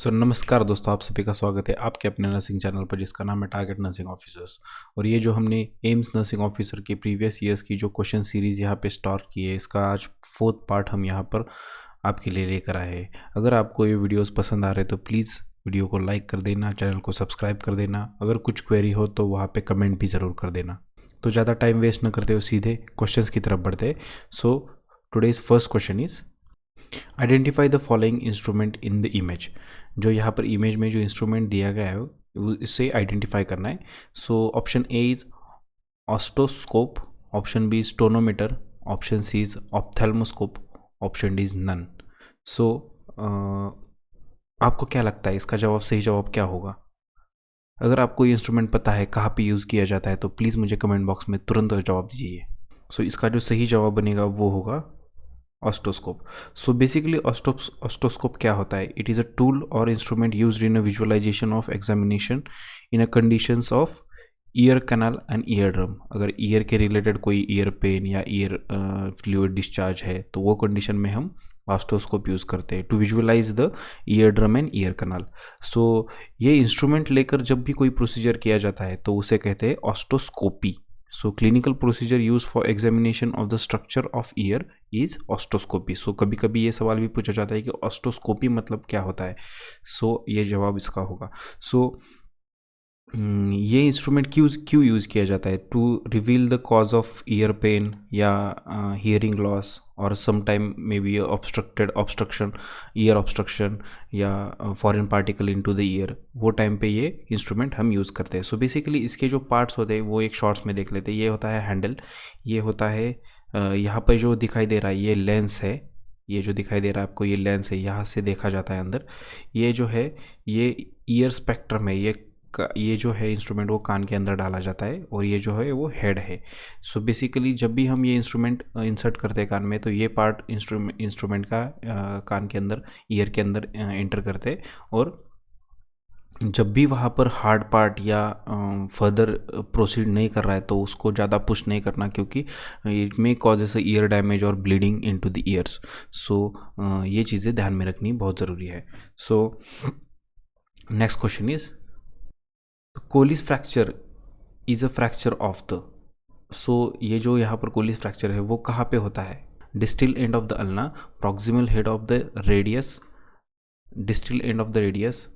नमस्कार दोस्तों, आप सभी का स्वागत है आपके अपने नर्सिंग चैनल पर जिसका नाम है टारगेट नर्सिंग ऑफिसर्स। और ये जो हमने एम्स नर्सिंग ऑफिसर के प्रीवियस ईयर्स की जो क्वेश्चन सीरीज़ यहाँ पे स्टार्ट की है, इसका आज 4th पार्ट हम यहाँ पर आपके लिए लेकर आए हैं। अगर आपको ये वीडियोस पसंद आ रहे तो प्लीज़ वीडियो को लाइक कर देना, चैनल को सब्सक्राइब कर देना। अगर कुछ क्वेरी हो तो वहाँ पर कमेंट भी ज़रूर कर देना। तो ज़्यादा टाइम वेस्ट न करते हुए सीधे क्वेश्चन की तरफ बढ़ते। सो today's first question is identify the following instrument in the image. जो यहाँ पर इमेज में जो इंस्ट्रूमेंट दिया गया है इससे आइडेंटिफाई करना है। So option A is otoscope, option B is tonometer, option C is ophthalmoscope, option D is none. So आपको क्या लगता है इसका सही जवाब क्या होगा? अगर आपको ये इंस्ट्रूमेंट पता है कहाँ पे यूज़ किया जाता है तो प्लीज़ मुझे कमेंट बॉक्स में तुरंत जवाब दीजिए। सो इसका जो सही जवाब बनेगा वो होगा ऑस्टोस्कोप। सो बेसिकली ऑस्टोस्कोप क्या होता है? इट इज़ अ टूल और instrument used in a visualization of examination in a conditions of ear canal and ear drum. अगर ईयर के रिलेटेड कोई ईयर पेन या ईयर फ्लूइड डिस्चार्ज है तो वो कंडीशन में हम ऑस्टोस्कोप यूज़ करते हैं to visualise the ear drum and ear canal. So ये इंस्ट्रूमेंट लेकर जब भी कोई प्रोसीजर किया जाता है तो उसे कहते हैं otoscopy. So clinical procedure use for examination of the structure of ear is otoscopy. So कभी कभी ये सवाल भी पूछा जाता है कि ऑस्टोस्कोपी मतलब क्या होता है। सो ये जवाब इसका होगा। सो ये इंस्ट्रूमेंट क्यों यूज़ किया जाता है? To reveal the cause of ear pain या हियरिंग लॉस और sometime may be obstruction, ear obstruction या foreign particle into the ear, वो टाइम पे ये इंस्ट्रूमेंट हम यूज़ करते हैं। सो बेसिकली इसके जो पार्ट्स होते हैं वो एक शॉर्ट्स में देख लेते हैं। ये होता है हैंडल, ये होता है यहाँ पर जो दिखाई दे रहा है ये लेंस है, ये जो दिखाई दे रहा है आपको ये लेंस है, यहाँ से देखा जाता है अंदर। ये जो है ये ईयर स्पेक्ट्रम है, ये जो है इंस्ट्रूमेंट वो कान के अंदर डाला जाता है और ये जो है वो हेड है। सो बेसिकली जब भी हम ये इंस्ट्रूमेंट इंसर्ट करते हैं कान में तो ये पार्ट इंस्ट्रूमेंट का कान के अंदर, ईयर के अंदर एंटर करते हैं। और जब भी वहाँ पर हार्ड पार्ट या फर्दर प्रोसीड नहीं कर रहा है तो उसको ज़्यादा पुश नहीं करना, क्योंकि it may causes ear damage और bleeding into the ears. So ये चीज़ें ध्यान में रखनी बहुत ज़रूरी है। So next question is Colles fracture is a fracture of the. So ये जो यहाँ पर कोलिस फ्रैक्चर है वो कहाँ पे होता है? Distal end of the ulna, proximal head of the radius, distal end of the radius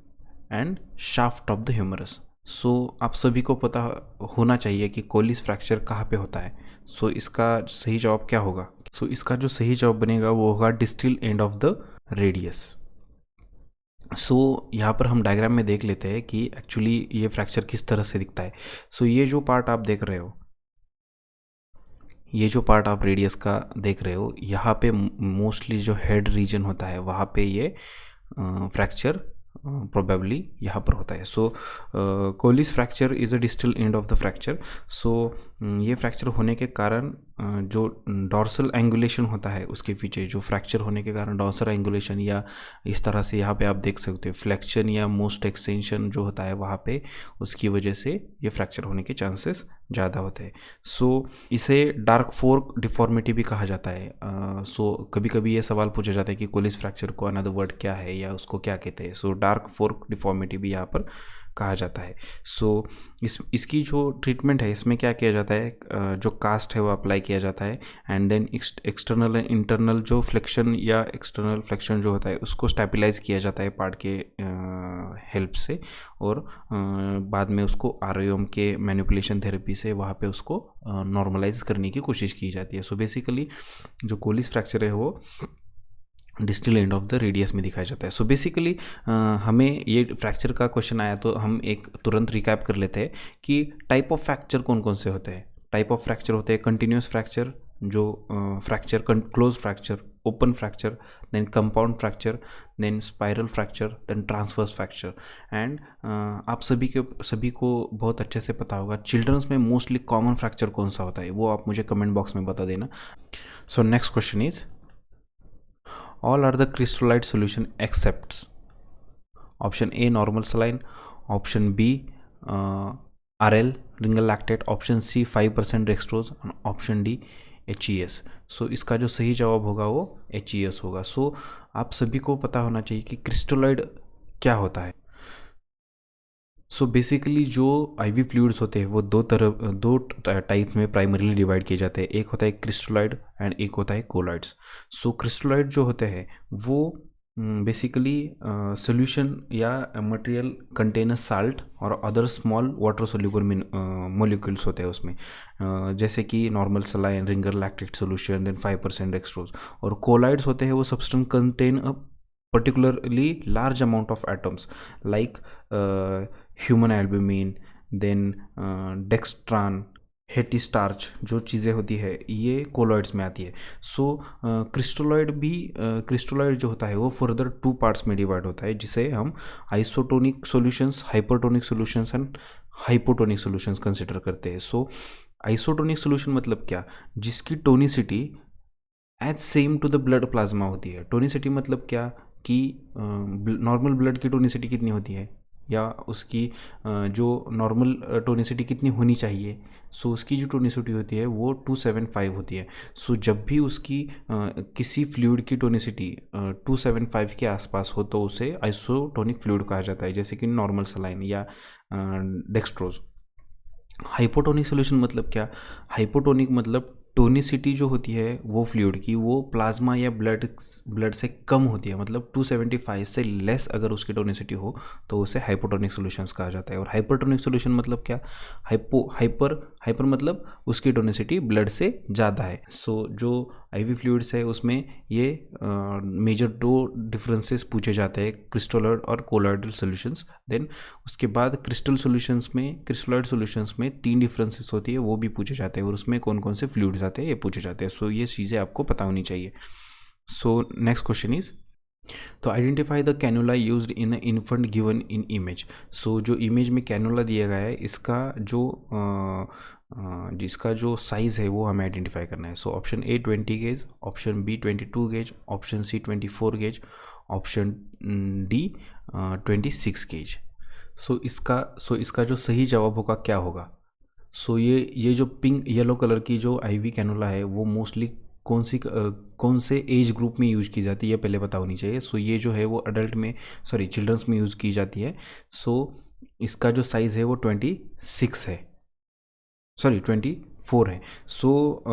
and shaft of the humerus. So आप सभी को पता होना चाहिए कि कोलिस फ्रैक्चर कहाँ पे होता है। सो इसका सही जवाब क्या होगा? सो इसका जो सही जवाब बनेगा वो होगा distal end of the radius. So यहाँ पर हम डायग्राम में देख लेते हैं कि एक्चुअली ये फ्रैक्चर किस तरह से दिखता है। सो ये जो पार्ट आप देख रहे हो, ये जो पार्ट आप रेडियस का देख रहे हो, यहाँ पे मोस्टली जो हेड रीजन होता है वहाँ पे ये फ्रैक्चर प्रोबेबली यहाँ पर होता है। So Colles fracture is a distal end of the fracture. So ये फ्रैक्चर होने के कारण जो डॉर्सल एंगुलेशन होता है उसके पीछे, जो फ्रैक्चर होने के कारण डॉर्सल एंगुलेशन या इस तरह से यहाँ पे आप देख सकते हो फ्लेक्शन या मोस्ट एक्सटेंशन जो होता है वहाँ पे, उसकी वजह से ये फ्रैक्चर होने के चांसेस ज़्यादा होते हैं। सो इसे डार्क फोर्क डिफॉर्मिटी भी कहा जाता है। सो कभी कभी ये सवाल पूछा जाता है कि कोलिस फ्रैक्चर को अनदर वर्ड क्या है या उसको क्या कहते हैं। सो डार्क फोर्क डिफॉर्मिटी भी यहाँ पर कहा जाता है। सो इसकी जो ट्रीटमेंट है इसमें क्या किया जाता है, जो कास्ट है वो अप्लाई किया जाता है and then external and internal जो फ्लेक्शन या एक्सटर्नल फ्लेक्शन जो होता है उसको स्टेबलाइज किया जाता है पार्ट के हेल्प से, और बाद में उसको आरओएम के मैनिपुलेशन थेरेपी से वहाँ पे उसको नॉर्मलाइज करने की कोशिश की जाती है। सो बेसिकली जो कोलिस फ्रैक्चर है वो distal end of the radius में दिखाया जाता है। सो बेसिकली हमें ये फ्रैक्चर का क्वेश्चन आया तो हम एक तुरंत रिकैप कर लेते हैं कि टाइप ऑफ फ्रैक्चर कौन कौन से होते हैं। टाइप ऑफ फ्रैक्चर होते हैं कंटिन्यूस फ्रैक्चर, जो fracture close fracture, open fracture, then compound fracture, then spiral fracture, then transverse fracture. And आप सभी को बहुत अच्छे से पता होगा चिल्ड्रंस में मोस्टली कॉमन फ्रैक्चर कौन सा होता है, वो आप मुझे कमेंट बॉक्स में बता देना। सो next question is all are the crystallite solution except option A normal saline, option B RL Ringer lactate, option C 5% dextrose, option D HES। So इसका जो सही जवाब होगा वो HES होगा। सो आप सभी को पता होना चाहिए कि क्रिस्टोलॉइड क्या होता है? सो बेसिकली जो आईवी फ्लूइड्स होते हैं वो दो टाइप में प्राइमरीली डिवाइड किए जाते हैं। एक होता है क्रिस्टलॉइड एंड एक होता है कोलॉइड्स। सो क्रिस्टलॉइड जो होते हैं वो बेसिकली सोल्यूशन या मटेरियल कंटेन साल्ट और other small water soluble molecules होते हैं उसमें, जैसे कि normal saline, Ringer lactate solution, then 5% dextrose. और कोलाइड्स होते हैं वो substance contain a particularly large amount of atoms like human albumin, then dextran, Hattie starch, जो चीज़ें होती है ये कोलॉइड्स में आती है। सो क्रिस्टोलॉइड जो होता है वो फर्दर टू पार्ट्स में डिवाइड होता है, जिसे हम isotonic solutions, hypertonic solutions and hypotonic solutions consider करते हैं। सो आइसोटोनिक सॉल्यूशन मतलब क्या? जिसकी tonicity as same to the blood plasma होती है। टोनिसिटी मतलब क्या कि नॉर्मल ब्लड की टोनिसिटी कितनी होती है, या उसकी जो नॉर्मल टोनिसिटी कितनी होनी चाहिए। सो उसकी जो टोनिसिटी होती है वो 275 होती है। सो जब भी उसकी किसी फ्लूइड की टोनिसिटी 275 के आसपास हो तो उसे आइसोटोनिक फ्लूइड कहा जाता है, जैसे कि नॉर्मल सलाइन या डेक्सट्रोज। हाइपोटोनिक सोल्यूशन मतलब क्या? हाइपोटोनिक मतलब टोनिसिटी जो होती है वो फ्लूइड की वो प्लाज्मा या ब्लड से कम होती है, मतलब 275 से लेस अगर उसकी टोनिसिटी हो तो उसे हाइपोटोनिक सॉल्यूशंस कहा जाता है। और हाइपरटोनिक सॉल्यूशन मतलब क्या? हाइपर मतलब उसकी टोनिसिटी ब्लड से ज़्यादा है। सो जो आईवी फ्लूइड्स है उसमें ये मेजर दो डिफरेंसेस पूछे जाते हैं, क्रिस्टलॉइड और कोलॉइडल सॉल्यूशंस। देन उसके बाद क्रिस्टलॉइड सॉल्यूशंस में 3 डिफरेंसेस होती है, वो भी पूछे जाते हैं, और उसमें कौन कौन से फ्लूइड्स आते हैं ये पूछे जाते हैं। सो ये चीज़ें आपको पता होनी चाहिए। सो नेक्स्ट क्वेश्चन इज, तो identify the cannula used in infant given in image. So जो इमेज में कैनुला दिया गया है इसका जिसका जो साइज़ है वो हमें आइडेंटिफाई करना है। So option A 20 gauge, option B 22 gauge, option C 24 gauge, option D 26 gauge. So इसका जो सही जवाब होगा क्या होगा? सो ये जो पिंक येलो कलर की जो आईवी कैनुला है वो मोस्टली कौन से एज ग्रुप में यूज़ की जाती है, पहले पता होनी चाहिए। सो ये जो है वो अडल्ट में, सॉरी चिल्ड्रंस में यूज़ की जाती है। सो इसका जो साइज़ है वो 26 है, सॉरी 24 है। सो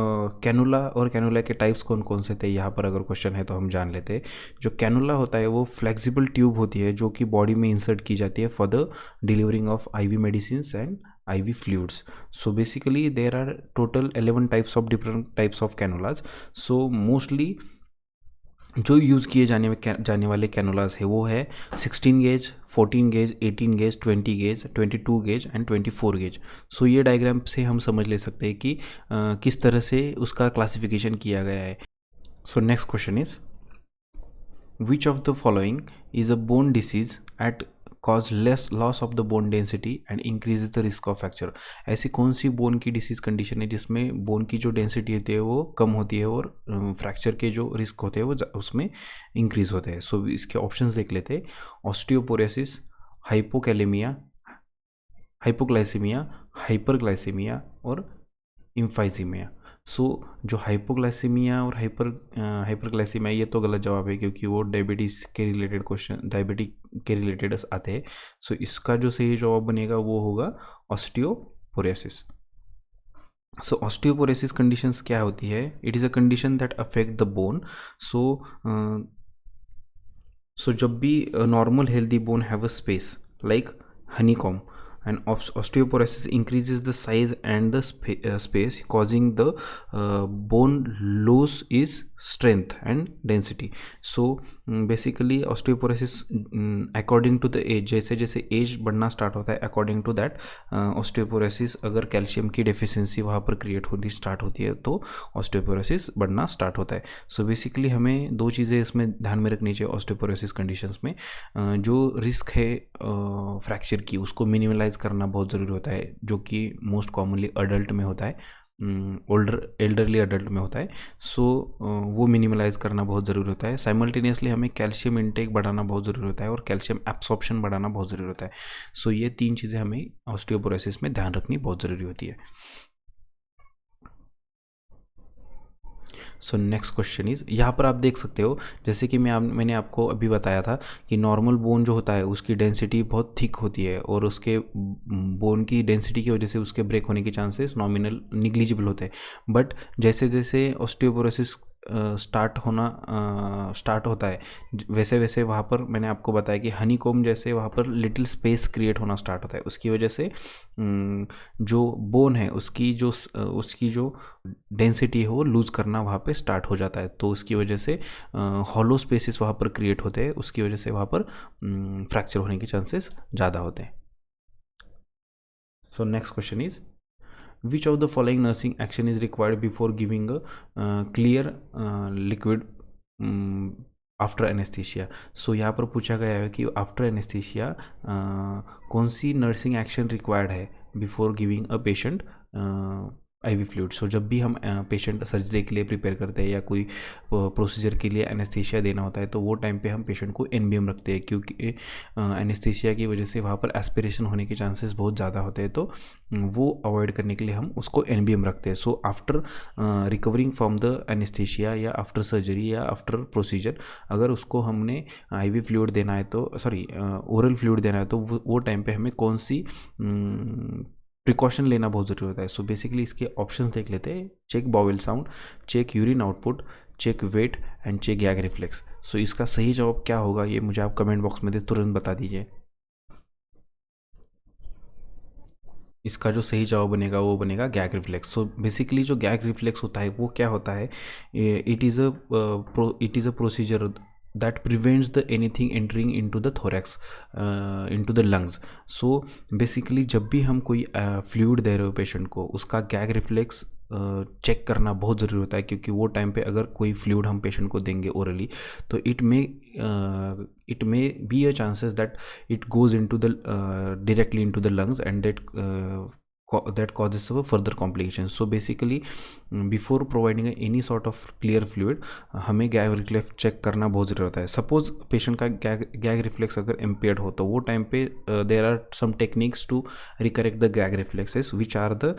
कैनुला और कैनुला के टाइप्स कौन कौन से थे, यहाँ पर अगर क्वेश्चन है तो हम जान लेते हैं। जो कैनुला होता है वो फ्लेक्सिबल ट्यूब होती है जो कि बॉडी में इंसर्ट की जाती है for the delivering of IV medicine and IV fluids. So basically there are total 11 types of different types of cannulas. So mostly जो यूज़ किए जाने वाले कैनुलास है वो है 16 gauge, 14 gauge, 18 gauge, 20 gauge, 22 gauge and 24 gauge. So ये diagram से हम समझ ले सकते हैं कि किस तरह से उसका क्लासिफिकेशन किया गया है। So next question is, which of the following is a bone disease at cause less loss of the bone density and increases the risk of fracture. ऐसी कौन सी बोन की डिसीज कंडीशन है जिसमें बोन की जो डेंसिटी होती है वो कम होती है और फ्रैक्चर के जो रिस्क होते हैं वो उसमें इंक्रीज होते हैं। सो इसके ऑप्शंस देख लेते हैं। ऑस्टियोपोरोसिस, हाइपोकैलेमिया, हाइपोग्लाइसीमिया, हाइपरग्लाइसीमिया और इम्फाइसीमिया। सो जो हाइपोग्लाइसीमिया और हाइपरग्लाइसीमिया ये तो गलत जवाब है, क्योंकि वो डायबिटीज़ के रिलेटेड क्वेश्चन, डायबिटिक के रिलेटेड आते हैं। सो इसका जो सही जवाब बनेगा वो होगा ऑस्टियोपोरोसिस। सो ऑस्टियोपोरोसिस कंडीशंस क्या होती है? It is a condition that affect the bone. So जब भी normal healthy bone have a space like honeycomb, and osteoporosis increases the size and the space, causing the bone lose its strength and density. So basically osteoporosis according to the age, जैसे जैसे as बढ़ना start होता है according to that osteoporosis, अगर calcium की deficiency वहाँ पर create होनी स्टार्ट होती है तो ऑस्टियोपोरोसिस बढ़ना स्टार्ट होता है। सो बेसिकली हमें दो चीज़ें इसमें ध्यान में रखनी चाहिए ऑस्टियोपोरोसिस कंडीशंस में। जो रिस्क है फ्रैक्चर की उसको मिनिमलाइज करना बहुत ज़रूरी होता है, जो कि मोस्ट कॉमनली अडल्ट में होता है, एल्डरली अडल्ट में होता है। सो वो मिनिमलाइज करना बहुत ज़रूरी होता है। साइमल्टेनियसली हमें कैल्शियम इनटेक बढ़ाना बहुत ज़रूरी होता है और कैल्शियम एब्सॉर्प्शन बढ़ाना बहुत ज़रूरी होता है। सो ये 3 चीज़ें हमें ऑस्टियोपोरोसिस में ध्यान रखनी बहुत ज़रूरी होती है। सो नेक्स्ट क्वेश्चन इज, यहाँ पर आप देख सकते हो जैसे कि मैंने आपको अभी बताया था कि नॉर्मल बोन जो होता है उसकी डेंसिटी बहुत थिक होती है और उसके बोन की डेंसिटी की वजह से उसके ब्रेक होने के चांसेस नॉमिनल निग्लिजिबल होते हैं। बट जैसे जैसे ऑस्टियोपोरोसिस स्टार्ट होता है वैसे वैसे वहाँ पर मैंने आपको बताया कि हनीकॉम्ब जैसे वहाँ पर लिटिल स्पेस क्रिएट होना स्टार्ट होता है। उसकी वजह से जो बोन है उसकी जो डेंसिटी है वो लूज़ करना वहाँ पे स्टार्ट हो जाता है। तो उसकी वजह से हॉलो स्पेसिस वहाँ पर क्रिएट होते हैं, उसकी वजह से वहाँ पर फ्रैक्चर होने के चांसेस ज़्यादा होते हैं। सो next question is, which of the following nursing action is required before giving a clear liquid after anaesthesia. So यहाँ पर पूछा गया है कि आफ्टर एनेस्थीसिया कौन सी नर्सिंग एक्शन रिक्वायर्ड है before giving a patient IV fluid. So जब भी हम पेशेंट सर्जरी के लिए प्रिपेयर करते हैं या कोई प्रोसीजर के लिए एनेस्थीसिया देना होता है तो वो टाइम पे हम पेशेंट को NBM रखते हैं, क्योंकि एनेस्थीसिया की वजह से वहाँ पर एस्पिरेशन होने के चांसेस बहुत ज़्यादा होते हैं, तो वो अवॉइड करने के लिए हम उसको NBM रखते हैं। So after recovering from the anaesthesia या आफ्टर सर्जरी या आफ्टर प्रोसीजर अगर उसको हमने IV फ्लूइड देना है तो ओरल फ्लूइड देना है तो वो टाइम पे हमें कौन सी प्रिकॉशन लेना बहुत ज़रूरी होता है। सो बेसिकली इसके ऑप्शंस देख लेते हैं। Check bowel sound, check urine output, check weight and check gag reflex. So इसका सही जवाब क्या होगा ये मुझे आप कमेंट बॉक्स में तुरंत बता दीजिए। इसका जो सही जवाब बनेगा वो बनेगा गैग रिफ्लेक्स। सो बेसिकली जो गैग रिफ्लेक्स होता है वो क्या होता है, it is a procedure that prevents the anything entering into the thorax, into the lungs. So basically जब भी हम कोई फ्लूइड दे रहे हो पेशेंट को उसका गैग रिफ्लेक्स चेक करना बहुत ज़रूरी होता है, क्योंकि वो टाइम पे अगर कोई फ्लूइड हम पेशेंट को देंगे ओरली तो it may be a chances that it goes into the directly into the lungs and that causes a further complications. So basically before providing any sort of clear fluid हमें gag reflex check करना बहुत ज़रूरी होता है। Suppose patient का gag reflex अगर impaired हो तो वो टाइम पे there are some techniques to recorrect the gag reflexes which are the,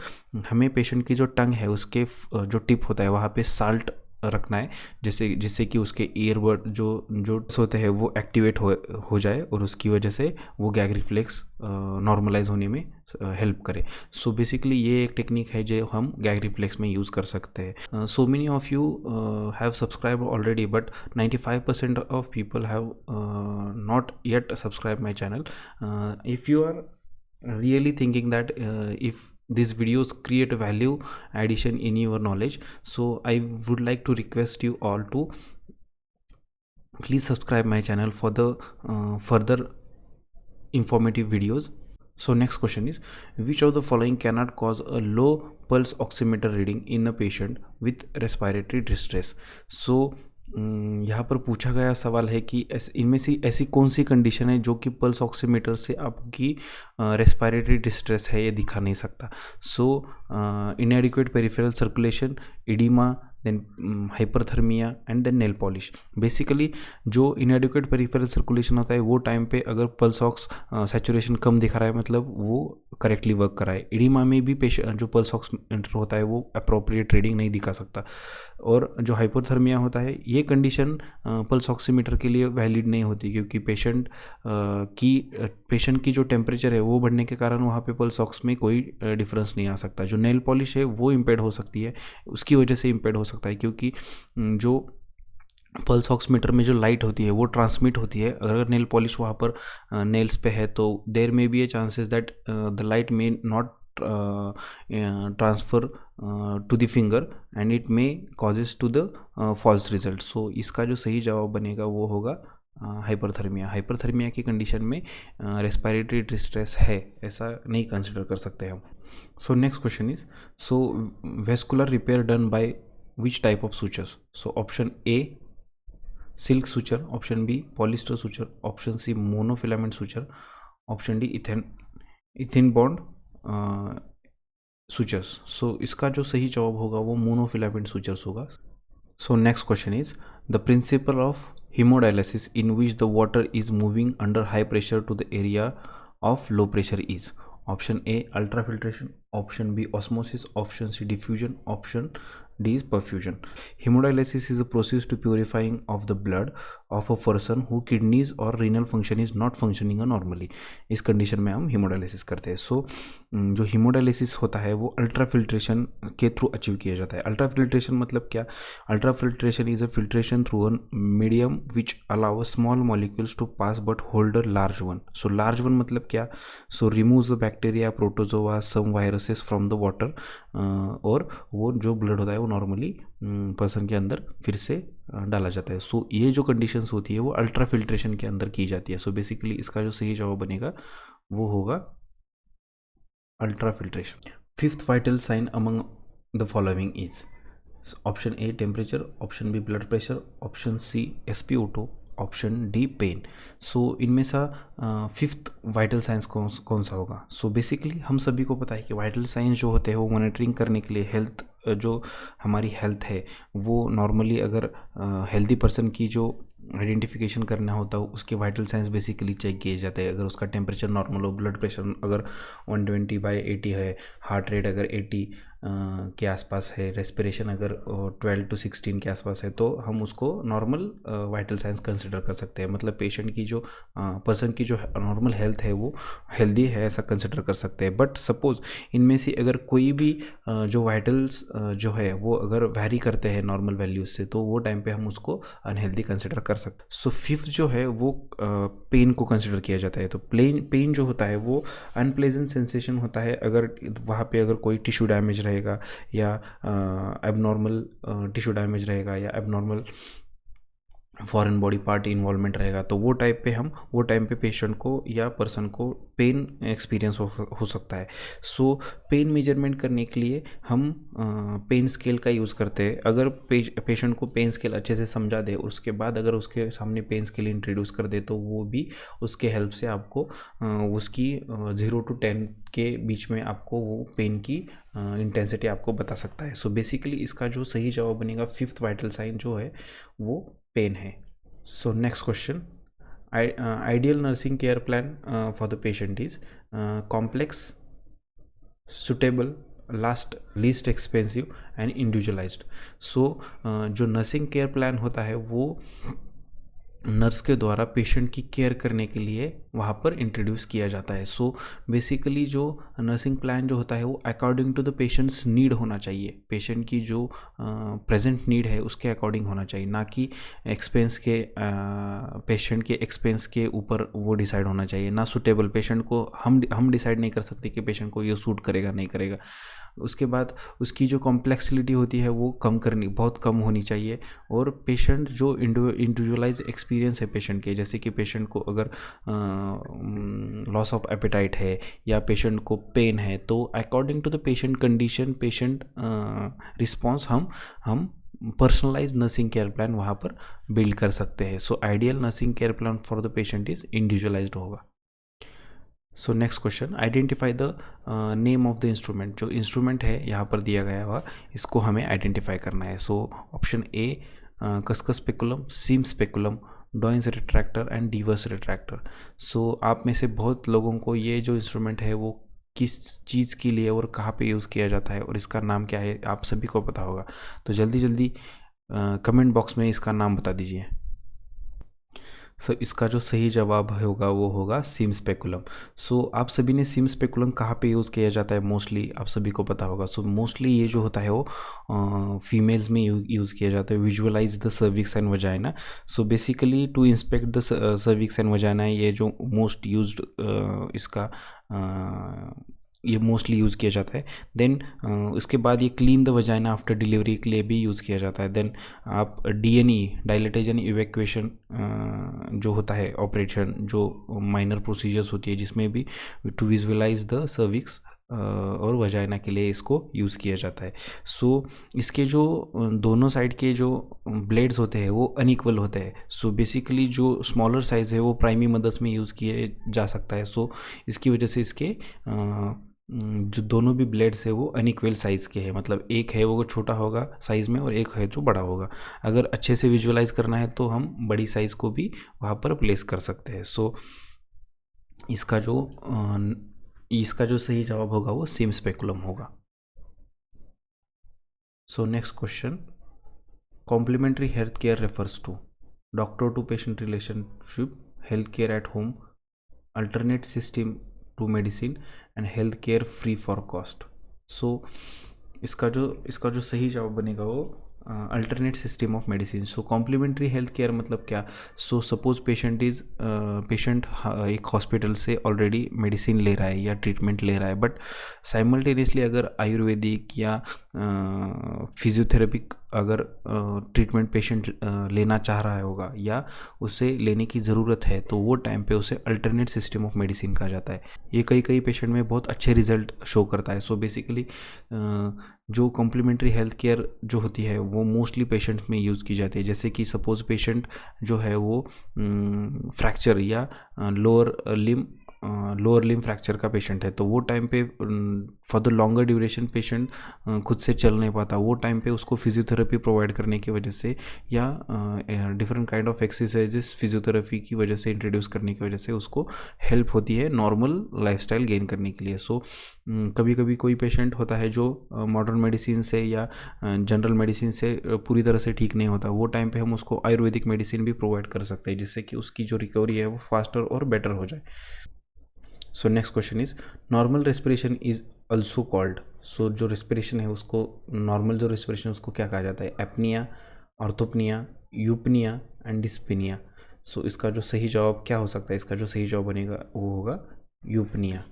हमें पेशेंट की जो टंग है उसके जो टिप होता है वहाँ पे साल्ट रखना है, जिससे कि उसके ईयरबड जो होते हैं वो एक्टिवेट हो जाए और उसकी वजह से वो गैग रिफ्लेक्स नॉर्मलाइज होने में हेल्प करे। सो बेसिकली ये एक टेक्निक है जो हम गैग रिफ्लेक्स में यूज़ कर सकते हैं। So many of you have subscribe already but 95% of people have not yet subscribe my channel. If you are really thinking that if these videos create a value addition in your knowledge, so I would like to request you all to please subscribe my channel for the further informative videos. So next question is, which of the following cannot cause a low pulse oximeter reading in a patient with respiratory distress? So यहाँ पर पूछा गया सवाल है कि इनमें से ऐसी कौन सी कंडीशन है जो कि पल्स ऑक्सीमीटर से आपकी रेस्पिरेटरी डिस्ट्रेस है ये दिखा नहीं सकता। So inadequate peripheral circulation, oedema, then hyperthermia and then nail polish. Basically जो इनएडिक्वेट पेरिफेरल सर्कुलेशन होता है वो टाइम पे अगर पल्स ऑक्स सैचुरेशन कम दिखा रहा है मतलब वो करेक्टली वर्क कर रहा है। इडीमा में भी पेशेंट जो पल्स ऑक्सीमीटर होता है वो अप्रोप्रिएट रीडिंग नहीं दिखा सकता। और जो हाइपोथर्मिया होता है ये कंडीशन पल्स ऑक्सीमीटर के लिए वैलिड नहीं होती, क्योंकि पेशेंट की जो टेम्परेचर है वो बढ़ने के कारण वहाँ पे पल्स ऑक्स में कोई डिफरेंस नहीं आ सकता। जो नेल पॉलिश है वो इम्पेड हो सकती है, उसकी वजह से इम्पेड हो सकता है, क्योंकि जो पल्स ऑक्सीमीटर में जो लाइट होती है वो ट्रांसमिट होती है। अगर नेल पॉलिश वहाँ पर नेल्स पे है तो there may be a chances that the light may not transfer to the finger and it may causes to the false result. So इसका जो सही जवाब बनेगा वो होगा हाइपरथर्मिया। हाइपरथर्मिया की कंडीशन में रेस्पिरेटरी डिस्ट्रेस है ऐसा नहीं कंसिडर कर सकते हम। So next question is, so vascular repair done by which type of sutures? So option A silk suture, option B polyester suture, option C monofilament suture, option D Ethibond sutures. So इसका जो सही जवाब होगा वो monofilament sutures होगा। So next question is, the principle of hemodialysis in which the water is moving under high pressure to the area of low pressure is? Option A ultrafiltration, option B osmosis, option C diffusion, option D is perfusion. Hemodialysis is a process to purifying of the blood of a person who kidneys or renal function is not functioning normally. इस condition में हम haemodialysis करते हैं. सो जो haemodialysis होता है वो ultrafiltration के थ्रू अचीव किया जाता है. अल्ट्रा फिल्ट्रेशन मतलब क्या? Ultrafiltration is a filtration through a medium which allow small molecules to pass but hold a large one. So large one मतलब क्या? So removes the bacteria, protozoa, some viruses from the water, और वो जो blood होता है वो normally person के अंदर फिर से डाला जाता है. सो ये जो कंडीशंस होती है वो अल्ट्रा फिल्ट्रेशन के अंदर की जाती है. सो बेसिकली इसका जो सही जवाब बनेगा वो होगा ultrafiltration. Fifth vital sign among the following is option A temperature, option B blood pressure, option C SpO2, option D pain. So इनमें सा फिफ्थ वाइटल साइंस कौन सा होगा? सो बेसिकली हम सभी को पता है कि वाइटल साइंस जो होते हैं वो मॉनिटरिंग करने के लिए हेल्थ, जो हमारी हेल्थ है वो नॉर्मली अगर हेल्दी पर्सन की जो आइडेंटिफिकेशन करना होता है उसके वाइटल साइंस बेसिकली चेक किए जाते हैं. अगर उसका टेम्परेचर नॉर्मल हो, ब्लड प्रेशर अगर 120/80 है, हार्ट रेट अगर 80 के आसपास है, रेस्पिरेशन अगर 12 to 16 के आसपास है, तो हम उसको नॉर्मल वाइटल साइंस कंसिडर कर सकते हैं. मतलब पेशेंट की जो पर्सन की जो नॉर्मल हेल्थ है वो हेल्दी है ऐसा कंसिडर कर सकते हैं. बट सपोज इनमें से अगर कोई भी जो वाइटल्स जो है वो अगर वैरी करते हैं नॉर्मल वैल्यूज से, तो वो टाइम पे हम उसको अनहेल्दी कंसिडर कर सकते हैं. सो फिफ्थ जो है वो पेन को कंसिडर किया जाता है. तो पेन जो होता है वो अनप्लेजेंट सेंसेशन होता है अगर वहाँ पे अगर कोई टिश्यू डैमेज रहेगा या एबनॉर्मल टिश्यू डैमेज रहेगा या abnormal foreign body part involvement रहेगा, तो वो टाइम पे पेशेंट को या पर्सन को पेन एक्सपीरियंस हो सकता है. सो पेन मेजरमेंट करने के लिए हम पेन स्केल का यूज़ करते हैं. अगर पेशेंट को पेन स्केल अच्छे से समझा दे, उसके बाद अगर उसके सामने पेन स्केल इंट्रोड्यूस कर दे, तो वो भी उसके हेल्प से आपको उसकी 0 to 10 के बीच में आपको वो पेन की इंटेंसिटी आपको बता सकता है. सो बेसिकली इसका जो सही जवाब बनेगा फिफ्थ वाइटल साइन जो है वो पेन है. So next question, ideal nursing care plan for the patient is complex, suitable, least expensive and individualized. So जो नर्सिंग केयर प्लान होता है वो नर्स के द्वारा पेशेंट की केयर करने के लिए वहाँ पर इंट्रोड्यूस किया जाता है. सो बेसिकली जो नर्सिंग प्लान जो होता है वो according to the patient's need होना चाहिए. पेशेंट की जो प्रेजेंट नीड है उसके अकॉर्डिंग होना चाहिए, ना कि एक्सपेंस के पेशेंट के एक्सपेंस के ऊपर वो डिसाइड होना चाहिए. ना सूटेबल, पेशेंट को हम डिसाइड नहीं कर सकते कि पेशेंट को ये सूट करेगा नहीं करेगा. उसके बाद उसकी जो कॉम्प्लेक्सिटी होती है वो बहुत कम होनी चाहिए. और पेशेंट जो इंडिविजुअलाइज एक्सपीरियंस है पेशेंट के, जैसे कि पेशेंट को अगर लॉस ऑफ एपेटाइट है या पेशेंट को पेन है, तो according to the patient condition, patient response हम पर्सनलाइज नर्सिंग केयर प्लान वहाँ पर बिल्ड कर सकते हैं. So ideal nursing care plan for the patient is individualised होगा. So next question, identify the name of the instrument. जो instrument है यहाँ पर दिया गया हुआ इसको हमें आइडेंटिफाई करना है. So option A Cusco's speculum, Sims speculum, Doyen's retractor and Deaver's retractor. So आप में से बहुत लोगों को ये जो इंस्ट्रूमेंट है वो किस चीज़ के लिए और कहाँ पे यूज़ किया जाता है और इसका नाम क्या है आप सभी को पता होगा. तो जल्दी जल्दी कमेंट बॉक्स में इसका नाम बता दीजिए. सो इसका जो सही जवाब होगा वो होगा सीम स्पेकुलम. सो आप सभी ने सीम स्पेकुलम कहाँ पे यूज़ किया जाता है मोस्टली आप सभी को पता होगा. सो मोस्टली ये जो होता है वो फीमेल्स में यूज़ किया जाता है. Visualize the cervix and vagina. So basically to inspect the cervix and vagina, ये जो मोस्ट यूज्ड इसका ये मोस्टली यूज़ किया जाता है. देन उसके बाद ये clean the vagina after delivery के लिए भी यूज़ किया जाता है. देन आप DNE डायलिटेशन इवैक्यूएशन जो होता है ऑपरेशन, जो माइनर प्रोसीजर्स होती है जिसमें भी टू विजुअलाइज द सर्विक्स और वजाइना के लिए इसको यूज़ किया जाता है. सो इसके जो दोनों साइड के जो ब्लेड्स होते हैं वो अनइक्वल होते हैं. सो बेसिकली जो स्मॉलर साइज़ है वो प्राइमरी मदर्स में यूज़ किया जा सकता है. सो इसकी वजह से इसके जो दोनों भी ब्लेड्स है वो अनइक्वल साइज़ के हैं. मतलब एक है वो छोटा होगा साइज़ में और एक है जो बड़ा होगा. अगर अच्छे से विजुअलाइज करना है तो हम बड़ी साइज़ को भी वहाँ पर प्लेस कर सकते हैं. सो इसका जो सही जवाब होगा वो सीम स्पेकुलम होगा. So next question, complementary health care refers to doctor to patient relationship, health care at home, alternate system to medicine and health care free for cost. So इसका जो सही जवाब बनेगा वो alternate system of medicine. So complementary health care मतलब क्या? So suppose patient एक hospital से ऑलरेडी मेडिसिन ले रहा है या ट्रीटमेंट ले रहा है, बट साइमल्टेनियसली अगर आयुर्वेदिक या फिजियोथेरेपिक अगर ट्रीटमेंट पेशेंट लेना चाह रहा होगा या उसे लेने की ज़रूरत है, तो वो टाइम पे उसे अल्टरनेट सिस्टम ऑफ मेडिसिन कहा जाता है। ये कई पेशेंट में बहुत अच्छे रिजल्ट शो करता है। सो बेसिकली जो कॉम्प्लीमेंट्री हेल्थ केयर जो होती है वो मोस्टली पेशेंट्स में यूज़ की जाती है। जैसे कि सपोज पेशेंट जो है वो फ्रैक्चर या लोअर लिम फ्रैक्चर का पेशेंट है, तो वो टाइम पे for the longer duration patient खुद से चल नहीं पाता, वो टाइम पे उसको फिजियोथेरेपी प्रोवाइड करने की वजह से या different kind of exercises physiotherapy की वजह से इंट्रोड्यूस करने की वजह से उसको हेल्प होती है नॉर्मल लाइफस्टाइल गेन करने के लिए। सो कभी कभी कोई पेशेंट होता है जो मॉडर्न मेडिसिन से या जनरल मेडिसिन से पूरी तरह से ठीक नहीं होता, वो टाइम पे हम उसको आयुर्वेदिक मेडिसिन भी प्रोवाइड कर सकते हैं, जिससे कि उसकी जो रिकवरी है वो फास्टर और बेटर हो जाए। So next question is, normal respiration is also called. So जो रेस्पिरेशन है उसको, नॉर्मल जो रेस्पिरेशन उसको क्या कहा जाता है? Apnoea, orthopnoea, eupnoea and dyspnoea. So इसका जो सही जवाब क्या हो सकता है? इसका जो सही जवाब बनेगा वो होगा यूपनिया।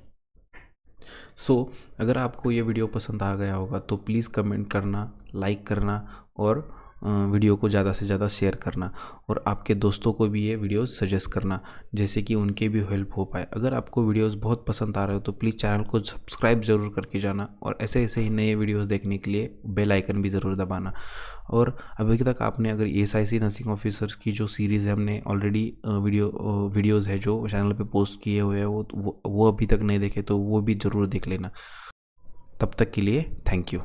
सो अगर आपको ये वीडियो पसंद आ गया होगा तो प्लीज़ कमेंट करना, लाइक करना और वीडियो को ज़्यादा से ज़्यादा शेयर करना, और आपके दोस्तों को भी ये वीडियोस सजेस्ट करना, जैसे कि उनके भी हेल्प हो पाए। अगर आपको वीडियोस बहुत पसंद आ रहे हो तो प्लीज़ चैनल को सब्सक्राइब ज़रूर करके जाना, और ऐसे ऐसे ही नए वीडियोस देखने के लिए बेल आइकन भी ज़रूर दबाना। और अभी तक आपने अगर SIC नर्सिंग ऑफिसर्स की जो सीरीज़ है, हमने ऑलरेडी वीडियोज़ है जो चैनल पर पोस्ट किए हुए हैं, वो अभी तक नहीं देखे तो वो भी ज़रूर देख लेना। तब तक के लिए थैंक यू।